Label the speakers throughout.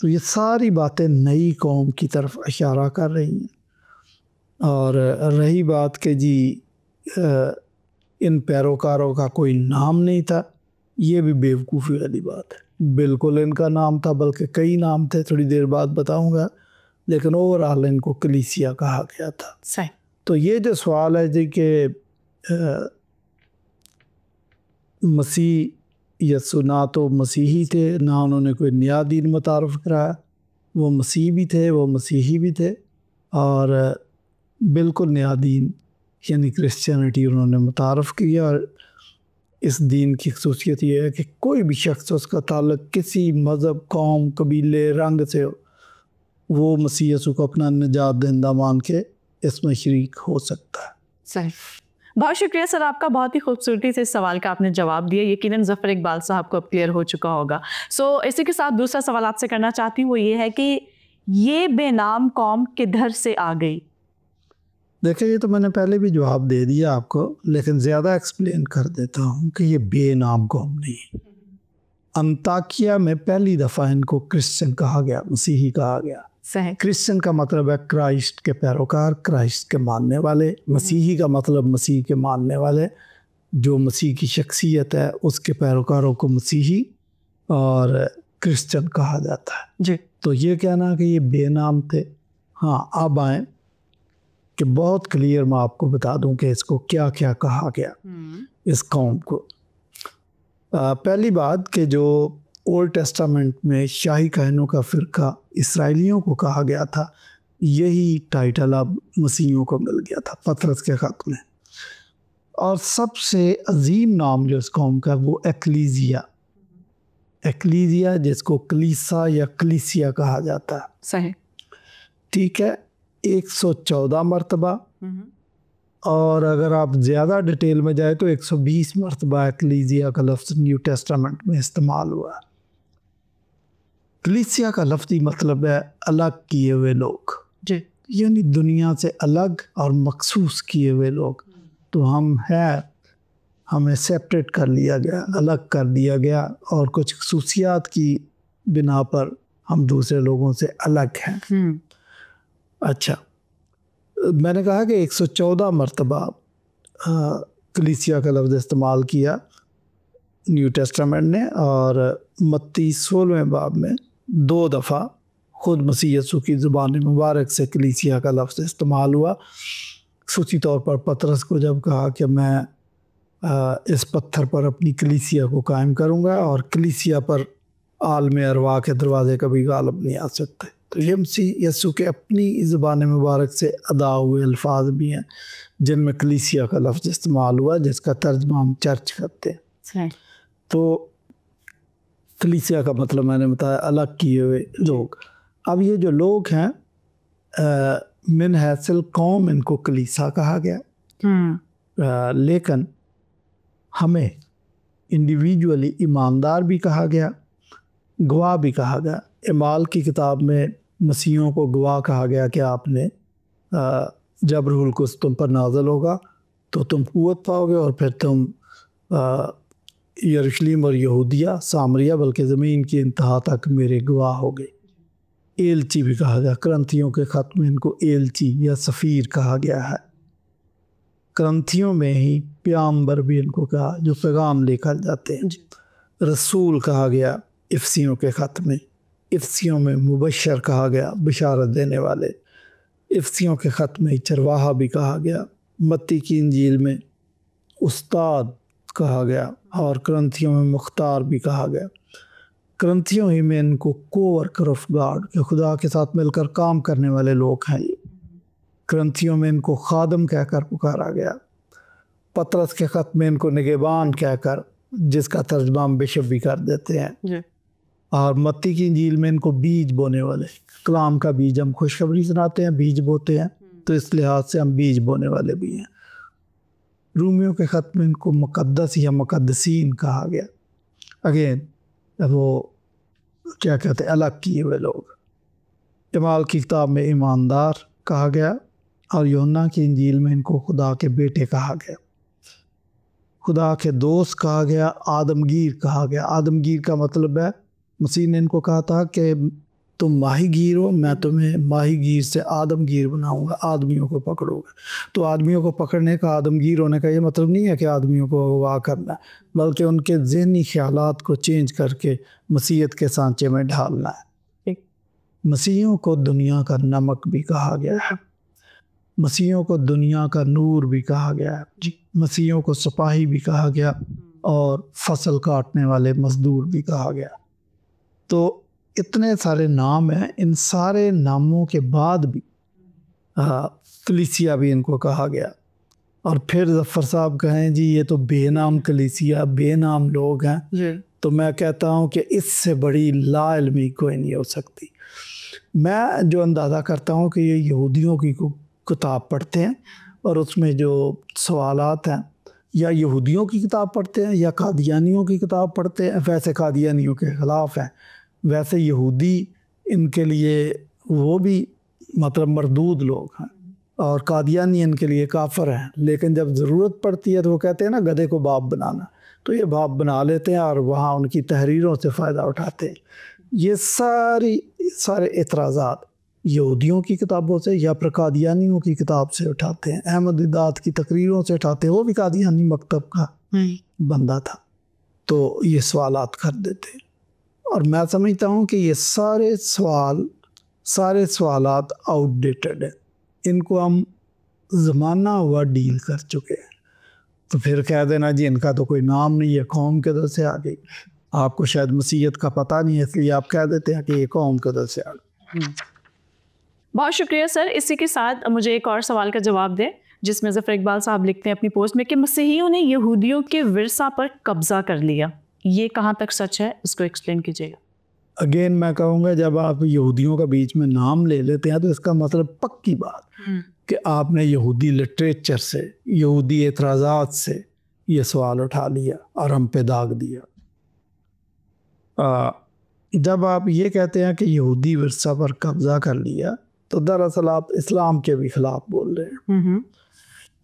Speaker 1: تو یہ ساری باتیں نئی قوم کی طرف اشارہ کر رہی ہیں. اور رہی بات کہ جی ان پیروکاروں کا کوئی نام نہیں تھا، یہ بھی بیوقوفی والی بات ہے. بالکل ان کا نام تھا، بلکہ کئی نام تھے، تھوڑی دیر بعد بتاؤں گا، لیکن اوورآل ان کو کلیسیا کہا گیا تھا.
Speaker 2: صحیح.
Speaker 1: تو یہ جو سوال ہے جی کہ مسیح یسوع نہ تو مسیحی تھے، نہ انہوں نے کوئی نیا دین متعارف کرایا، وہ مسیح بھی تھے، وہ مسیحی بھی تھے، اور بالکل نیا دین یعنی کرسچینٹی انہوں نے متعارف کیا. اور اس دین کی خصوصیت یہ ہے کہ کوئی بھی شخص اس کا تعلق کسی مذہب، قوم، قبیلے، رنگ سے ہو، وہ مسیح یسوع کو اپنا نجات دہندہ مان کے اس میں شریک ہو سکتا ہے.
Speaker 2: صحیح. بہت شکریہ سر آپ کا، بہت ہی خوبصورتی سے اس سوال کا آپ نے جواب دیا. یقیناً ظفر اقبال صاحب کو اب کلیئر ہو چکا ہوگا. سو اسی کے ساتھ دوسرا سوال آپ سے کرنا چاہتی ہوں، وہ یہ ہے کہ یہ بے نام قوم کدھر سے آ گئی؟
Speaker 1: دیکھیں یہ تو میں نے پہلے بھی جواب دے دیا آپ کو، لیکن زیادہ ایکسپلین کر دیتا ہوں کہ یہ بے نام قوم نہیں. انطاکیہ میں پہلی دفعہ ان کو کرسچن کہا گیا، مسیحی کہا گیا.
Speaker 2: صحیح.
Speaker 1: کرسچن کا مطلب ہے کرائسٹ کے پیروکار، کرائسٹ کے ماننے والے. مسیحی کا مطلب مسیح کے ماننے والے، جو مسیح کی شخصیت ہے اس کے پیروکاروں کو مسیحی اور کرسچن کہا جاتا ہے.
Speaker 2: جی.
Speaker 1: تو یہ کہنا کہ یہ بے نام تھے، ہاں اب آئیں کہ بہت کلیئر میں آپ کو بتا دوں کہ اس کو کیا کیا کہا گیا اس قوم کو. پہلی بات کہ جو اولڈ ٹیسٹامنٹ میں شاہی کہنوں کا فرقہ اسرائیلیوں کو کہا گیا تھا، یہی ٹائٹل اب مسیحیوں کو مل گیا تھا پطرس کے خط میں. اور سب سے عظیم نام جو اس قوم کا وہ ایکلیزیا، ایکلیزیا جس کو کلیسا یا کلیسیا کہا جاتا ہے.
Speaker 2: صحیح.
Speaker 1: ٹھیک ہے. 114 مرتبہ، اور اگر آپ زیادہ ڈیٹیل میں جائے تو 120 مرتبہ ایکلیزیا کا لفظ نیو ٹیسٹامنٹ میں استعمال ہوا. کلیسیا کا لفظی مطلب ہے الگ کیے ہوئے لوگ.
Speaker 2: جی.
Speaker 1: یعنی دنیا سے الگ اور مخصوص کیے ہوئے لوگ. تو ہم ہیں، ہمیں سیپریٹ کر لیا گیا، الگ کر دیا گیا، اور کچھ خصوصیات کی بنا پر ہم دوسرے لوگوں سے الگ ہیں. اچھا، میں نے کہا کہ 114 مرتبہ کلیسیا کا لفظ استعمال کیا نیو ٹیسٹامنٹ نے، اور متی 16ویں باب میں 2 دفعہ خود مسیح یسوع کی زبان مبارک سے کلیسیا کا لفظ استعمال ہوا. خصوصی طور پر پطرس کو جب کہا کہ میں اس پتھر پر اپنی کلیسیا کو قائم کروں گا، اور کلیسیا پر عالم ارواح کے دروازے کبھی غالب نہیں آ سکتے. تو یہ مسیح یسوع کے اپنی زبان مبارک سے ادا ہوئے الفاظ بھی ہیں جن میں کلیسیا کا لفظ استعمال ہوا، جس کا ترجمہ ہم چرچ کرتے ہیں. تو کلیسیا کا مطلب میں نے بتایا الگ کیے ہوئے لوگ. اب یہ جو لوگ ہیں من حیث القوم ان کو کلیسا کہا گیا، لیکن ہمیں انڈیویجولی ایماندار بھی کہا گیا، گواہ بھی کہا گیا. اعمال کی کتاب میں مسیحیوں کو گواہ کہا گیا کہ آپ نے جب روح القدس تم پر نازل ہوگا تو تم قوت پاؤ گے، اور پھر تم یروشلم اور یہودیہ، سامریہ، بلکہ زمین کی انتہا تک میرے گواہ ہو گئے. ایلچی بھی کہا گیا. کرنتھیوں کے خط میں ان کو ایلچی یا سفیر کہا گیا ہے. کرنتھیوں میں ہی پیامبر بھی ان کو کہا، جو پیغام لے کر جاتے ہیں. رسول کہا گیا افسیوں کے خط میں. افسیوں میں مبشر کہا گیا، بشارت دینے والے. افسیوں کے خط میں چرواہا بھی کہا گیا. متی کی انجیل میں استاد کہا گیا، اور کرنتھیوں میں مختار بھی کہا گیا. کرنتھیوں ہی میں ان کو کو ورکر آف گاڈ، کہ خدا کے ساتھ مل کر کام کرنے والے لوگ ہیں. کرنتھیوں میں ان کو خادم کہہ کر پکارا گیا. پطرس کے خط میں ان کو نگہبان کہہ کر، جس کا ترجمہ ہم بشپ بھی کر دیتے ہیں. اور متی کی انجیل میں ان کو بیج بونے والے. کلام کا بیج ہم خوشخبری سناتے ہیں، بیج بوتے ہیں، تو اس لحاظ سے ہم بیج بونے والے بھی ہیں. رومیوں کے خط میں ان کو مقدس یا مقدسین کہا گیا. اگین وہ کیا کہتے ہیں، الگ کیے ہوئے لوگ. اعمال کی کتاب میں ایماندار کہا گیا، اور یوحنا کی انجیل میں ان کو خدا کے بیٹے کہا گیا. خدا کے دوست کہا گیا. آدمگیر کہا گیا. آدمگیر کا مطلب ہے، مسیح نے ان کو کہا تھا کہ تم ماہی گیر ہو، میں تمہیں ماہی گیر سے آدم گیر بناؤں گا، آدمیوں کو پکڑو گا۔ تو آدمیوں کو پکڑنے کا، آدم گیر ہونے کا یہ مطلب نہیں ہے کہ آدمیوں کو اغوا کرنا، بلکہ ان کے ذہنی خیالات کو چینج کر کے مسیحیت کے سانچے میں ڈھالنا ہے۔ مسیحیوں کو دنیا کا نمک بھی کہا گیا ہے، مسیحیوں کو دنیا کا نور بھی کہا گیا ہے، مسیحیوں کو سپاہی بھی کہا گیا اور فصل کاٹنے والے مزدور بھی کہا گیا۔ تو اتنے سارے نام ہیں، ان سارے ناموں کے بعد بھی کلیسیا بھی ان کو کہا گیا۔ اور پھر ظفر صاحب کہیں جی یہ تو بے نام کلیسیا، بے نام لوگ ہیں، تو میں کہتا ہوں کہ اس سے بڑی لا علمی کوئی نہیں ہو سکتی۔ میں جو اندازہ کرتا ہوں کہ یہ یہودیوں کی کتاب پڑھتے ہیں اور اس میں جو سوالات ہیں یا یہودیوں کی کتاب پڑھتے ہیں یا قادیانیوں کی کتاب پڑھتے ہیں۔ ویسے قادیانیوں کے خلاف ہیں، ویسے یہودی ان کے لیے وہ بھی مطلب مردود لوگ ہیں اور قادیانی ان کے لیے کافر ہیں، لیکن جب ضرورت پڑتی ہے تو وہ کہتے ہیں نا گدھے کو باپ بنانا، تو یہ باپ بنا لیتے ہیں اور وہاں ان کی تحریروں سے فائدہ اٹھاتے ہیں۔ یہ سارے اعتراضات یہودیوں کی کتابوں سے یا پھر قادیانیوں کی کتاب سے اٹھاتے ہیں، احمد دیدات کی تقریروں سے اٹھاتے ہیں، وہ بھی قادیانی مکتب کا بندہ تھا، تو یہ سوالات کر دیتے ہیں۔ اور میں سمجھتا ہوں کہ یہ سارے سوالات آؤٹ ڈیٹڈ ہیں، ان کو ہم زمانہ ہوا ڈیل کر چکے ہیں۔ تو پھر کہہ دینا جی ان کا تو کوئی نام نہیں ہے، قوم کے در سے آ گئی۔ آپ کو شاید مسیحیت کا پتہ نہیں ہے، اس لیے آپ کہہ دیتے ہیں کہ یہ قوم کے در سے آ گئی۔
Speaker 2: بہت شکریہ سر۔ اسی کے ساتھ مجھے ایک اور سوال کا جواب دیں جس میں ظفر اقبال صاحب لکھتے ہیں اپنی پوسٹ میں کہ مسیحیوں نے یہودیوں کے ورثہ پر قبضہ کر لیا، یہ کہاں تک سچ ہے، اس کو ایکسپلین کیجیے گا۔
Speaker 1: اگین میں کہوں گا جب آپ یہودیوں کا بیچ میں نام لے لیتے ہیں تو اس کا مطلب پکی بات کہ آپ نے یہودی لٹریچر سے، یہودی اعتراضات سے یہ سوال اٹھا لیا اور ہم پہ داغ دیا۔ جب آپ یہ کہتے ہیں کہ یہودی ورثہ پر قبضہ کر لیا تو دراصل آپ اسلام کے بھی خلاف بول رہے ہیں،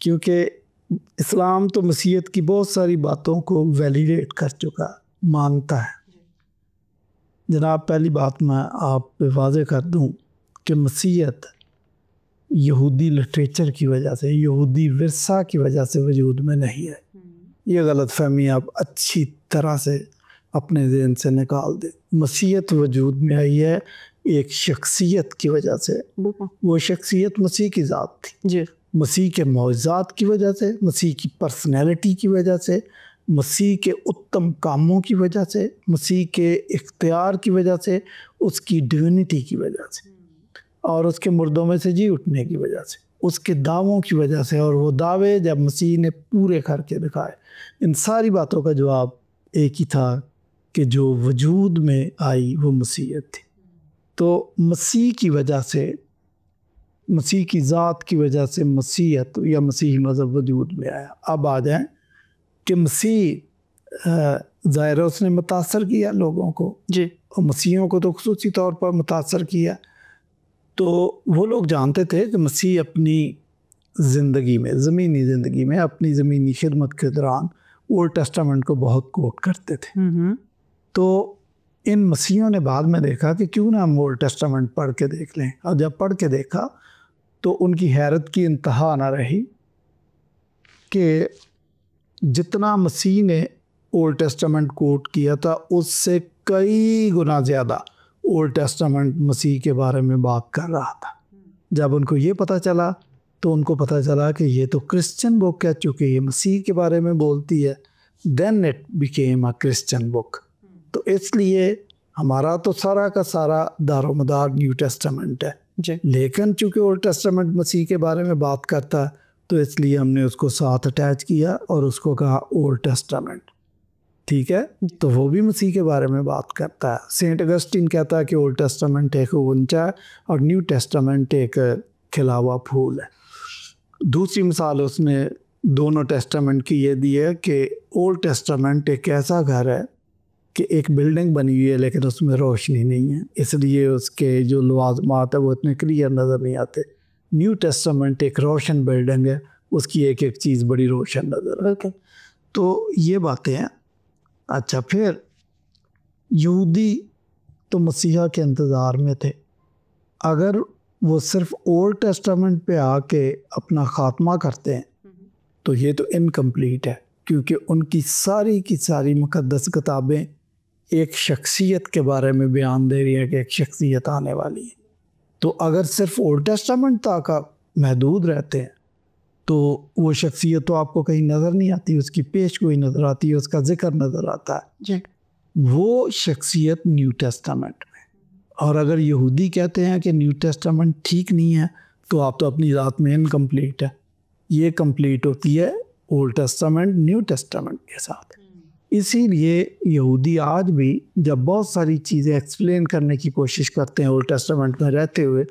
Speaker 1: کیونکہ اسلام تو مسیحیت کی بہت ساری باتوں کو ویلیڈیٹ کر چکا، مانتا ہے۔ جناب پہلی بات میں آپ پہ واضح کر دوں کہ مسیحیت یہودی لٹریچر کی وجہ سے، یہودی ورثہ کی وجہ سے وجود میں نہیں ہے۔ یہ غلط فہمی آپ اچھی طرح سے اپنے ذہن سے نکال دیں۔ مسیحیت وجود میں آئی ہے ایک شخصیت کی وجہ سے، وہ شخصیت مسیح کی ذات تھی، مسیح کے معجزات کی وجہ سے، مسیح کی پرسنالٹی کی وجہ سے، مسیح کے اتم کاموں کی وجہ سے، مسیح کے اختیار کی وجہ سے، اس کی ڈیونٹی کی وجہ سے، اور اس کے مردوں میں سے جی اٹھنے کی وجہ سے، اس کے دعووں کی وجہ سے، اور وہ دعوے جب مسیح نے پورے کر کے دکھائے۔ ان ساری باتوں کا جواب ایک ہی تھا کہ جو وجود میں آئی وہ مسیحیت تھی۔ تو مسیح کی وجہ سے، مسیح کی ذات کی وجہ سے مسیحیت یا مسیحی مذہب وجود میں آیا۔ اب آ جائیں کہ مسیح ظاہر ہے اس نے متاثر کیا لوگوں کو، اور مسیحیوں کو تو خصوصی طور پر متاثر کیا۔ تو وہ لوگ جانتے تھے کہ مسیح اپنی زندگی میں، زمینی زندگی میں، اپنی زمینی خدمت کے دوران اولڈ ٹیسٹامنٹ کو بہت کوٹ کرتے تھے۔ تو ان مسیحیوں نے بعد میں دیکھا کہ کیوں نہ ہم اولڈ ٹیسٹامنٹ پڑھ کے دیکھ لیں، اور جب پڑھ کے دیکھا تو ان کی حیرت کی انتہا نہ رہی کہ جتنا مسیح نے اولڈ ٹیسٹامنٹ کوٹ کیا تھا اس سے کئی گنا زیادہ اولڈ ٹیسٹامنٹ مسیح کے بارے میں بات کر رہا تھا۔ جب ان کو یہ پتہ چلا تو ان کو پتہ چلا کہ یہ تو کرسچن بک ہے، چونکہ یہ مسیح کے بارے میں بولتی ہے، then it became a Christian book۔ تو اس لیے ہمارا تو سارا کا سارا دار و مدار نیو ٹیسٹامنٹ ہے، لیکن چونکہ اولڈ ٹیسٹامنٹ مسیح کے بارے میں بات کرتا ہے تو اس لیے ہم نے اس کو ساتھ اٹیچ کیا اور اس کو کہا اولڈ ٹیسٹامنٹ۔ ٹھیک ہے، تو وہ بھی مسیح کے بارے میں بات کرتا ہے۔ سینٹ اگسٹین کہتا ہے کہ اولڈ ٹیسٹامنٹ ایک غنچہ ہے اور نیو ٹیسٹامنٹ ایک کھلا ہوا پھول ہے۔ دوسری مثال اس نے دونوں ٹیسٹامنٹ کی یہ دی ہے کہ اولڈ ٹیسٹامنٹ ایک ایسا گھر ہے کہ ایک بلڈنگ بنی ہوئی ہے لیکن اس میں روشنی نہیں ہے، اس لیے اس کے جو لوازمات ہیں وہ اتنے کلیئر نظر نہیں آتے۔ نیو ٹیسٹامنٹ ایک روشن بلڈنگ ہے، اس کی ایک ایک چیز بڑی روشن نظر آتی ہے۔ تو یہ باتیں ہیں۔ اچھا، پھر یہودی تو مسیحا کے انتظار میں تھے. اگر وہ صرف اولڈ ٹیسٹامنٹ پہ آ کے اپنا خاتمہ کرتے ہیں تو یہ تو انکمپلیٹ ہے، کیونکہ ان کی ساری مقدس کتابیں ایک شخصیت کے بارے میں بیان دے رہی ہے کہ ایک شخصیت آنے والی ہے. تو اگر صرف اولڈ ٹیسٹامنٹ تک آپ محدود رہتے ہیں تو وہ شخصیت تو آپ کو کہیں نظر نہیں آتی، اس کی پیش گوئی نظر آتی ہے، اس کا ذکر نظر آتا ہے
Speaker 2: جی.
Speaker 1: وہ شخصیت نیو ٹیسٹامنٹ میں. اور اگر یہودی کہتے ہیں کہ نیو ٹیسٹامنٹ ٹھیک نہیں ہے تو آپ تو اپنی ذات میں انکمپلیٹ ہے. یہ کمپلیٹ ہوتی ہے اولڈ ٹیسٹامنٹ نیو ٹیسٹامنٹ کے ساتھ. اسی لیے یہودی آج بھی جب بہت ساری چیزیں ایکسپلین کرنے کی کوشش کرتے ہیں اولڈ ٹیسٹامنٹ میں رہتے ہوئے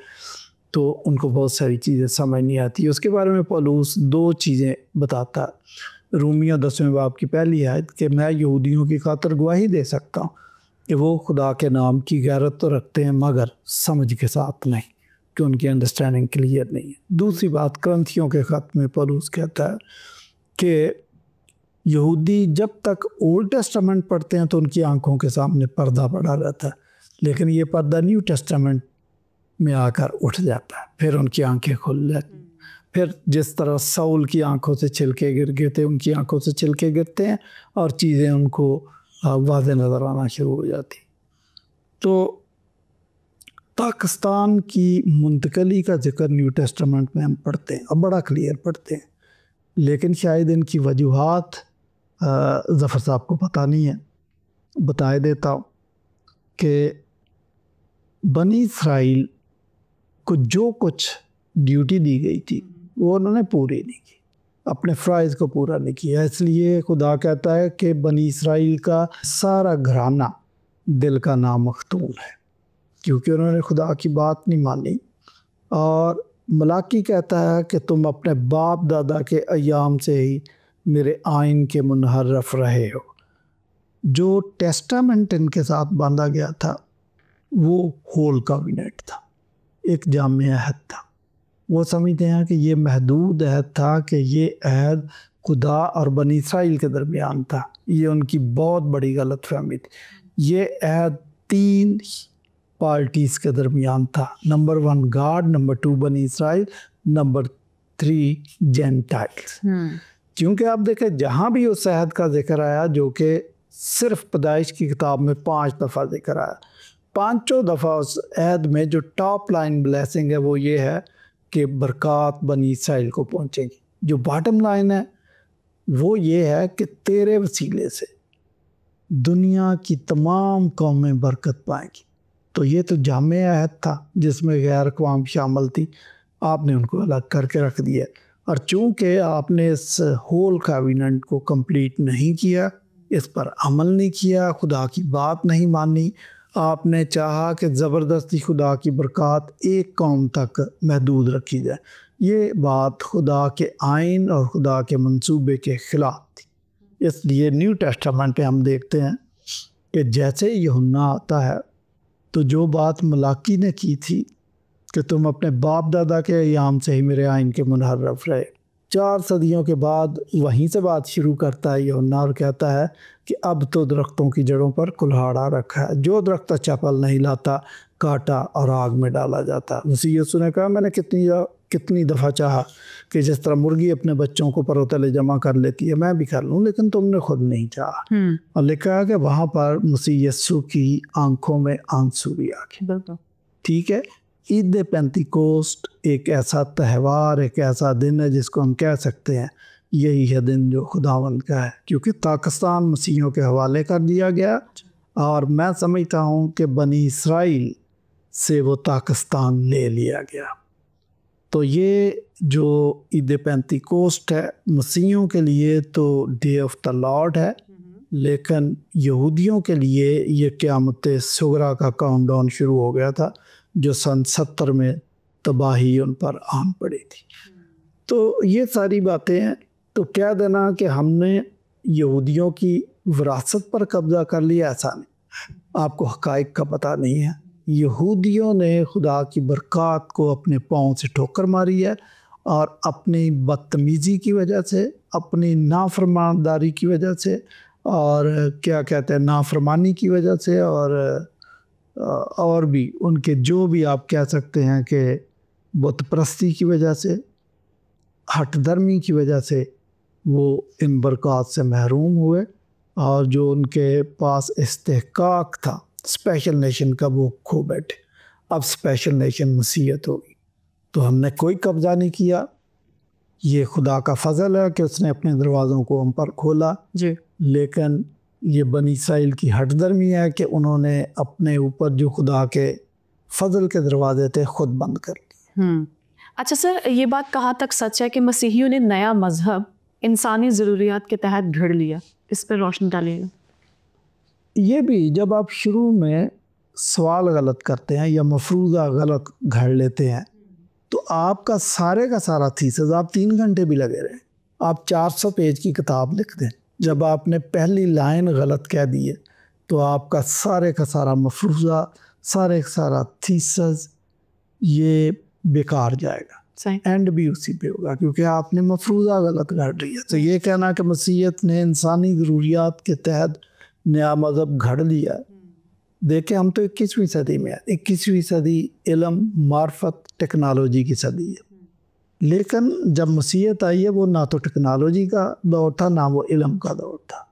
Speaker 1: تو ان کو بہت ساری چیزیں سمجھ نہیں آتی. اس کے بارے میں پولس 2 چیزیں بتاتا ہے. رومیہ 10ویں باب کی پہلی آیت کہ میں یہودیوں کی خاطر گواہی دے سکتا ہوں کہ وہ خدا کے نام کی غیرت تو رکھتے ہیں مگر سمجھ کے ساتھ نہیں، کہ ان کی انڈرسٹینڈنگ کلیئر نہیں ہے. دوسری بات کرنتھیوں کے خط میں پولس کہتا ہے کہ یہودی جب تک اولڈ ٹیسٹامنٹ پڑھتے ہیں تو ان کی آنکھوں کے سامنے پردہ پڑا رہتا ہے، لیکن یہ پردہ نیو ٹیسٹامنٹ میں آ کر اٹھ جاتا ہے، پھر ان کی آنکھیں کھل جاتی ہیں. پھر جس طرح ساؤل کی آنکھوں سے چھلکے گر گئے تھے، ان کی آنکھوں سے چھلکے گرتے ہیں اور چیزیں ان کو واضح نظر آنا شروع ہو جاتی. تو پاکستان کی منتقلی کا ذکر نیو ٹیسٹامنٹ میں ہم پڑھتے ہیں اور بڑا کلیئر پڑھتے ہیں، لیکن شاید ان کی وجوہات ظفر صاحب کو پتہ نہیں ہے. بتائے دیتا ہوں کہ بنی اسرائیل کو جو کچھ ڈیوٹی دی گئی تھی وہ انہوں نے پوری نہیں کی، اپنے فرائض کو پورا نہیں کیا. اس لیے خدا کہتا ہے کہ بنی اسرائیل کا سارا گھرانہ دل کا نامختون ہے، کیونکہ انہوں نے خدا کی بات نہیں مانی. اور ملاکی کہتا ہے کہ تم اپنے باپ دادا کے ایام سے ہی میرے آئین کے منحرف رہے ہو. جو ٹیسٹامنٹ ان کے ساتھ باندھا گیا تھا وہ ہول کاویننٹ تھا، ایک جامع عہد تھا. وہ سمجھتے ہیں کہ یہ محدود عہد تھا، کہ یہ عہد خدا اور بنی اسرائیل کے درمیان تھا. یہ ان کی بہت بڑی غلط فہمی تھی. یہ عہد 3 پارٹیز کے درمیان تھا. نمبر 1 گاڈ، نمبر 2 بنی اسرائیل، نمبر 3 جینٹائلز. کیونکہ آپ دیکھیں جہاں بھی اس عہد کا ذکر آیا، جو کہ صرف پیدائش کی کتاب میں 5 دفعہ ذکر آیا، 5 دفعہ اس عہد میں جو ٹاپ لائن بلیسنگ ہے وہ یہ ہے کہ برکات بنی اسرائیل کو پہنچے گی. جو باٹم لائن ہے وہ یہ ہے کہ تیرے وسیلے سے دنیا کی تمام قومیں برکت پائیں گی. تو یہ تو جامع عہد تھا جس میں غیر اقوام شامل تھی، آپ نے ان کو الگ کر کے رکھ دیا. اور چونکہ آپ نے اس ہول کاویننٹ کو کمپلیٹ نہیں کیا، اس پر عمل نہیں کیا، خدا کی بات نہیں مانی، آپ نے چاہا کہ زبردستی خدا کی برکات ایک قوم تک محدود رکھی جائے. یہ بات خدا کے آئین اور خدا کے منصوبے کے خلاف تھی. اس لیے نیو ٹیسٹامنٹ میں ہم دیکھتے ہیں کہ جیسے یوحنا آتا ہے تو جو بات ملاکی نے کی تھی کہ تم اپنے باپ دادا کے ایام سے ہی میرے آئین کے منحرف رہے، 4 صدیوں کے بعد وہیں سے بات شروع کرتا ہے یوحنا اور کہتا ہے کہ اب تو درختوں کی جڑوں پر کلہاڑا رکھا ہے، جو درخت اچھا پھل نہیں لاتا کاٹا اور آگ میں ڈالا جاتا. مسیح یسوع نے کہا میں نے کتنی دفعہ چاہا کہ جس طرح مرغی اپنے بچوں کو پروں تلے جمع کر لیتی ہے میں بھی کر لوں، لیکن تم نے خود نہیں چاہا. اور لکھا ہے کہ وہاں پر مسیح یسوع کی آنکھوں میں آنسو بھی آ گئے. ٹھیک ہے، عید پینتیکوسٹ ایک ایسا تہوار، ایک ایسا دن ہے جس کو ہم کہہ سکتے ہیں یہی ہے دن جو خداوند کا ہے، کیونکہ پاکستان مسیحیوں کے حوالے کر دیا گیا. اور میں سمجھتا ہوں کہ بنی اسرائیل سے وہ پاکستان لے لیا گیا. تو یہ جو عید پینتیکوسٹ ہے مسیحیوں کے لیے تو ڈے آف دا لارڈ ہے، لیکن یہودیوں کے لیے یہ قیامت صغریٰ کا کاؤنٹ ڈاؤن شروع ہو گیا تھا جو سن 70 میں تباہی ان پر آن پڑی تھی. تو یہ ساری باتیں ہیں. تو کہہ دینا کہ ہم نے یہودیوں کی وراثت پر قبضہ کر لیا، ایسا نہیں. آپ کو حقائق کا پتہ نہیں ہے. یہودیوں نے خدا کی برکات کو اپنے پاؤں سے ٹھوکر ماری ہے، اور اپنی بدتمیزی کی وجہ سے، اپنی نافرمانداری کی وجہ سے، اور کیا کہتے ہیں نافرمانی کی وجہ سے، اور اور بھی ان کے جو بھی آپ کہہ سکتے ہیں کہ بت پرستی کی وجہ سے، ہٹ درمی کی وجہ سے وہ ان برکات سے محروم ہوئے، اور جو ان کے پاس استحقاق تھا اسپیشل نیشن کا وہ کھو بیٹھے۔ اب اسپیشل نیشن مسیحیت ہوگی، تو ہم نے کوئی قبضہ نہیں کیا، یہ خدا کا فضل ہے کہ اس نے اپنے دروازوں کو ہم پر کھولا
Speaker 2: جی،
Speaker 1: لیکن یہ بنی اسرائیل کی ہٹ درمی ہے کہ انہوں نے اپنے اوپر جو خدا کے فضل کے دروازے تھے خود بند کر لیے۔
Speaker 2: اچھا سر، یہ بات کہاں تک سچ ہے کہ مسیحیوں نے نیا مذہب انسانی ضروریات کے تحت گھڑ لیا؟ اس پہ روشنی ڈالیے گا۔
Speaker 1: یہ بھی جب آپ شروع میں سوال غلط کرتے ہیں یا مفروضہ غلط گھڑ لیتے ہیں تو آپ کا سارا تھیسس، آپ 3 گھنٹے بھی لگے رہے، آپ 400 پیج کی کتاب لکھ دیں، جب آپ نے پہلی لائن غلط کہہ دی ہے تو آپ کا سارا مفروضہ، سارا تھیسس یہ بیکار جائے گا، اینڈ بھی اسی پہ ہوگا، کیونکہ آپ نے مفروضہ غلط گھڑ دیا۔ تو یہ کہنا کہ مسیحیت نے انسانی ضروریات کے تحت نیا مذہب گھڑ لیا، دیکھیں ہم تو 21ویں صدی میں ہیں، 21ویں صدی علم، معرفت، ٹیکنالوجی کی صدی ہے، لیکن جب مسیحیت آئی ہے وہ نہ تو ٹیکنالوجی کا دور تھا نہ وہ علم کا دور تھا،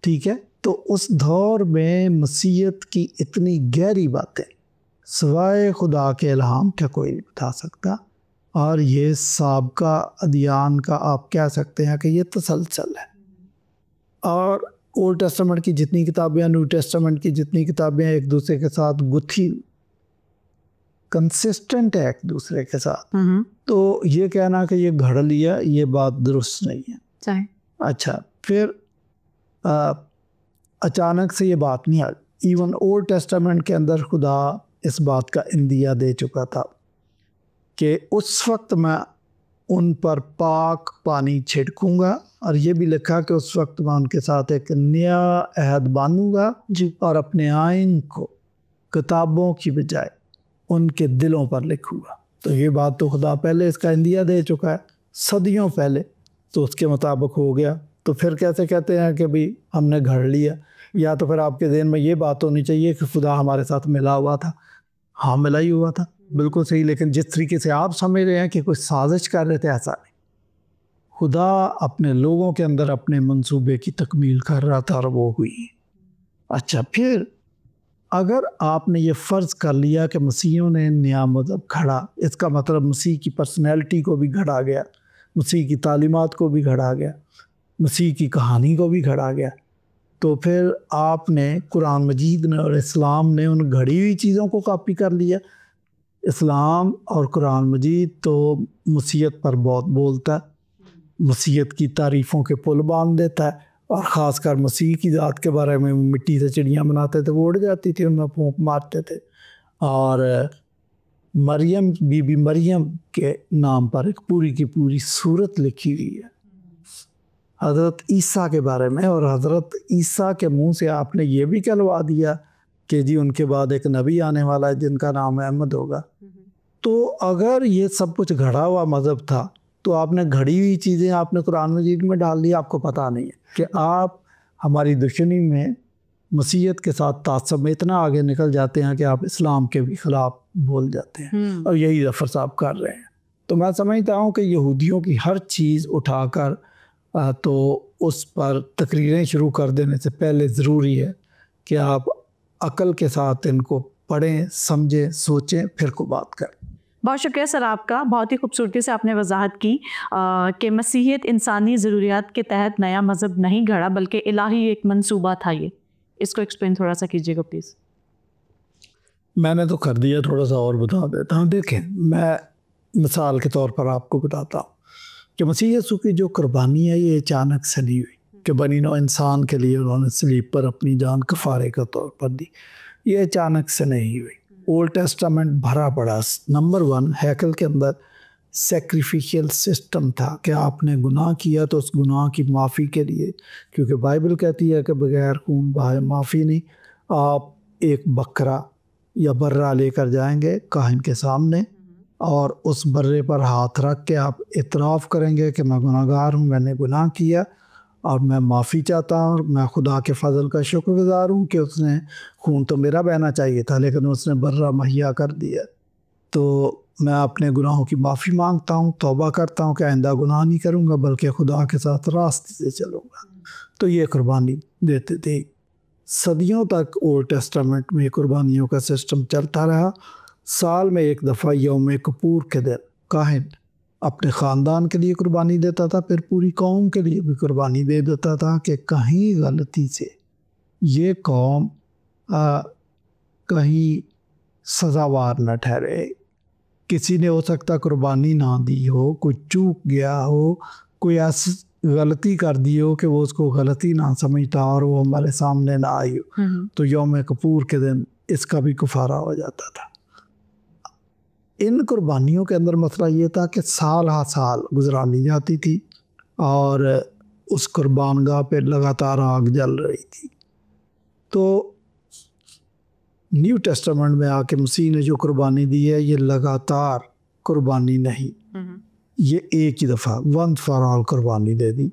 Speaker 1: ٹھیک ہے؟ تو اس دور میں مسیحیت کی اتنی گہری باتیں سوائے خدا کے الہام کا کوئی نہیں بتا سکتا، اور یہ سابقہ ادیان کا آپ کہہ سکتے ہیں کہ یہ تسلسل ہے، اور اولڈ ٹیسٹمنٹ کی جتنی کتابیں، نیو ٹیسٹمنٹ کی جتنی کتابیں ایک دوسرے کے ساتھ گتھی کنسسٹنٹ ہے ایک دوسرے کے ساتھ، تو یہ کہنا کہ یہ گھڑ لیا یہ بات درست نہیں ہے۔ اچھا، پھر اچانک سے یہ بات نہیں آئی، ایون اولڈ ٹیسٹمنٹ کے اندر خدا اس بات کا اندیا دے چکا تھا کہ اس وقت میں ان پر پاک پانی چھڑکوں گا، اور یہ بھی لکھا کہ اس وقت میں ان کے ساتھ ایک نیا عہد باندھوں گا اور اپنے آئین کو کتابوں کی بجائے ان کے دلوں پر لکھوں گا۔ تو یہ بات تو خدا پہلے اس کا اندیا دے چکا ہے صدیوں پہلے، تو اس کے مطابق ہو گیا، تو پھر کیسے کہتے ہیں کہ بھی ہم نے گھڑ لیا؟ یا تو پھر آپ کے ذہن میں یہ بات ہونی چاہیے کہ خدا ہمارے ساتھ ملا ہوا تھا۔ ہاں، ملا ہی ہوا تھا، بالکل صحیح، لیکن جس طریقے سے آپ سمجھ رہے ہیں کہ کوئی سازش کر رہے تھے، ایسا نہیں۔ خدا اپنے لوگوں کے اندر اپنے منصوبے کی تکمیل کر رہا تھا اور وہ ہوئی۔ اچھا، پھر اگر آپ نے یہ فرض کر لیا کہ مسیحیوں نے نیا مذہب گھڑا، اس کا مطلب مسیح کی پرسنالٹی کو بھی گھڑا گیا، مسیح کی تعلیمات کو بھی گھڑا گیا، مسیح کی کہانی کو بھی گھڑا گیا، تو پھر آپ نے قرآن مجید نے اور اسلام نے ان گھڑی ہوئی چیزوں کو کاپی کر لیا۔ اسلام اور قرآن مجید تو مسیحیت پر بہت بولتا ہے، مسیحیت کی تعریفوں کے پل باندھ دیتا ہے، اور خاص کر مسیح کی ذات کے بارے میں مٹی سے چڑیاں بناتے تھے، وہ اڑ جاتی تھی، ان میں پھونک مارتے تھے، اور مریم بی بی مریم کے نام پر ایک پوری کی پوری سورت لکھی ہوئی ہے حضرت عیسیٰ کے بارے میں، اور حضرت عیسیٰ کے منہ سے آپ نے یہ بھی کہلوا دیا کہ جی ان کے بعد ایک نبی آنے والا ہے جن کا نام احمد ہوگا۔ تو اگر یہ سب کچھ گھڑا ہوا مذہب تھا تو آپ نے گھڑی ہوئی چیزیں آپ نے قرآن مجید میں ڈال دی، آپ کو پتہ نہیں ہے کہ آپ ہماری دشمنی میں مسیحیت کے ساتھ تعصب میں اتنا آگے نکل جاتے ہیں کہ آپ اسلام کے بھی خلاف بول جاتے ہیں، اور یہی ظفر صاحب کر رہے ہیں۔ تو میں سمجھتا ہوں کہ یہودیوں کی ہر چیز اٹھا کر تو اس پر تقریریں شروع کر دینے سے پہلے ضروری ہے کہ آپ عقل کے ساتھ ان کو پڑھیں، سمجھیں، سوچیں، پھر کو بات کریں۔
Speaker 2: بہت شکریہ سر آپ کا، بہت ہی خوبصورتی سے آپ نے وضاحت کی کہ مسیحیت انسانی ضروریات کے تحت نیا مذہب نہیں گھڑا بلکہ الہی ایک منصوبہ تھا۔ یہ اس کو ایکسپلین تھوڑا سا کیجیے گا پلیز۔
Speaker 1: میں نے تو کر دیا، تھوڑا سا اور بتا دیتا ہوں۔ دیکھیں، میں مثال کے طور پر آپ کو بتاتا ہوں کہ مسیح یسوع کی جو قربانی ہے یہ اچانک سے نہیں ہوئی کہ بنی نوع انسان کے لیے انہوں نے صلیب پر اپنی جان کفارے کے طور پر دی، یہ اچانک سے نہیں ہوئی۔ اولڈ ٹیسٹامنٹ بھرا پڑا، نمبر 1 ہیکل کے اندر سیکریفیشل سسٹم تھا کہ آپ نے گناہ کیا تو اس گناہ کی معافی کے لیے، کیونکہ بائبل کہتی ہے کہ بغیر خون بہائے معافی نہیں، آپ ایک بکرا یا برا لے کر جائیں گے کاہن کے سامنے، اور اس برے پر ہاتھ رکھ کے آپ اعتراف کریں گے کہ میں گناہگار ہوں، میں نے گناہ کیا، اور میں معافی چاہتا ہوں. اور میں خدا کے فضل کا شکر گزار ہوں کہ اس نے خون تو میرا بہنا چاہیے تھا لیکن اس نے برہ مہیا کر دیا. تو میں اپنے گناہوں کی معافی مانگتا ہوں, توبہ کرتا ہوں کہ آئندہ گناہ نہیں کروں گا بلکہ خدا کے ساتھ راستے سے چلوں گا. تو یہ قربانی دیتے تھے. صدیوں تک اولڈ ٹیسٹامنٹ میں قربانیوں کا سسٹم چلتا رہا. سال میں ایک دفعہ یوم کپور کے دن کاہن اپنے خاندان کے لیے قربانی دیتا تھا, پھر پوری قوم کے لیے بھی قربانی دے دیتا تھا کہ کہیں غلطی سے یہ قوم کہیں سزاوار نہ ٹھہرے. کسی نے ہو سکتا قربانی نہ دی ہو, کوئی چوک گیا ہو, کوئی ایسی غلطی کر دی ہو کہ وہ اس کو غلطی نہ سمجھتا اور وہ ہمارے سامنے نہ آئی ہو, تو یوم کپور کے دن اس کا بھی کفارہ ہو جاتا تھا. ان قربانیوں کے اندر مسئلہ یہ تھا کہ سال ہا سال گزرانی جاتی تھی اور اس قربان گاہ پہ لگاتار آگ جل رہی تھی. تو نیو ٹیسٹامنٹ میں آ کے مسیح نے جو قربانی دی ہے یہ لگاتار قربانی نہیں, یہ ایک ہی دفعہ ون فار آل قربانی دے دی.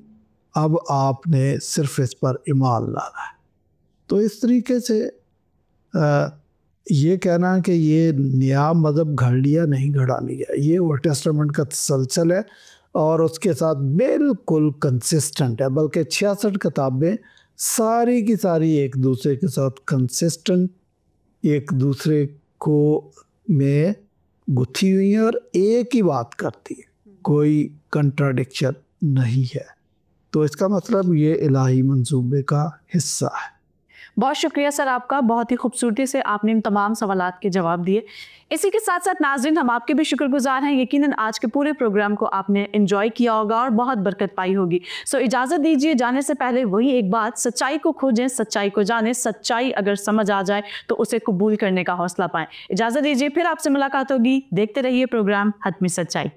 Speaker 1: اب آپ نے صرف اس پر ایمان لانا ہے. تو اس طریقے سے یہ کہنا کہ یہ نیا مذہب گھڑ لیا, نہیں گھڑا نہیں گیا. یہ اولڈ ٹیسٹامنٹ کا تسلسل ہے اور اس کے ساتھ بالکل کنسسٹنٹ ہے, بلکہ 66 کتابیں ساری کی ساری ایک دوسرے کے ساتھ کنسسٹنٹ, ایک دوسرے کو میں گتھی ہوئی ہیں اور ایک ہی بات کرتی ہے, کوئی کنٹراڈکشن نہیں ہے. تو اس کا مطلب یہ الہی منصوبے کا حصہ ہے.
Speaker 2: بہت شکریہ سر آپ کا, بہت ہی خوبصورتی سے آپ نے ان تمام سوالات کے جواب دیے. اسی کے ساتھ ساتھ ناظرین ہم آپ کے بھی شکر گزار ہیں. یقیناً آج کے پورے پروگرام کو آپ نے انجوائے کیا ہوگا اور بہت برکت پائی ہوگی. سو اجازت دیجیے جانے سے پہلے وہی ایک بات, سچائی کو کھوجیں, سچائی کو جانیں, سچائی اگر سمجھ آ جائے تو اسے قبول کرنے کا حوصلہ پائیں. اجازت دیجیے, پھر آپ سے ملاقات ہوگی. دیکھتے رہیے پروگرام حتمی سچائی.